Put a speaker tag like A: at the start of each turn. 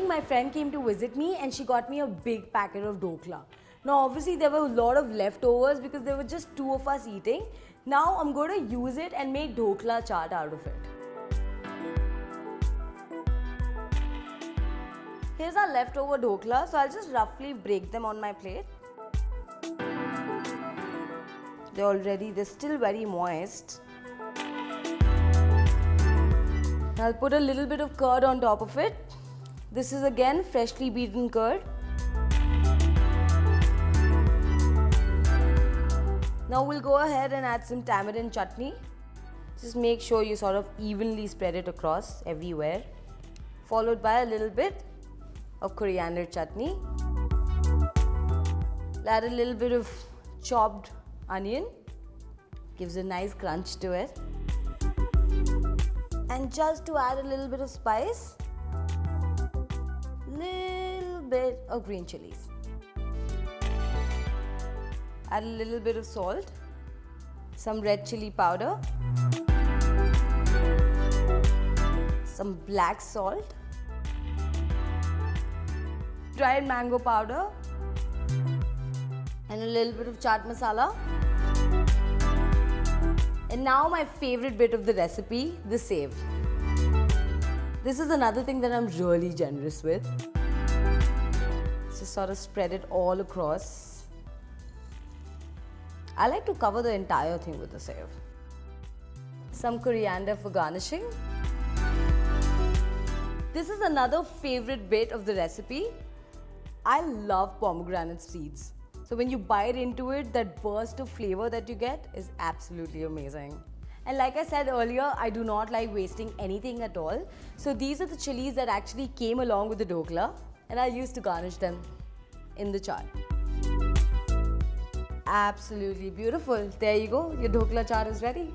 A: evening, my friend came to visit me and she got me a big packet of dhokla. Now obviously there were a lot of leftovers because there were just 2 of us eating. Now I'm going to use it and make dhokla chaat out of it. Here's our leftover dhokla, so I'll just roughly break them on my plate. They're still very moist. I'll put a little bit of curd on top of it. This is again freshly beaten curd. Now we'll go ahead and add some tamarind chutney. Just make sure you sort of evenly spread it across everywhere. Followed by a little bit of coriander chutney. Add a little bit of chopped onion. Gives a nice crunch to it. And just to add a little bit of spice, little bit of green chilies. Add a little bit of salt, some red chili powder, some black salt, dried mango powder, and a little bit of chaat masala. And now my favorite bit of the recipe, the save. This is another thing that I'm really generous with. Just sort of spread it all across. I like to cover the entire thing with the save. Some coriander for garnishing. This is another favorite bit of the recipe. I love pomegranate seeds. So when you bite into it, that burst of flavor that you get is absolutely amazing. And like I said earlier, I do not like wasting anything at all. So these are the chilies that actually came along with the dhokla, and I used to garnish them in the chaat. Absolutely beautiful. There you go, your dhokla chaat is ready.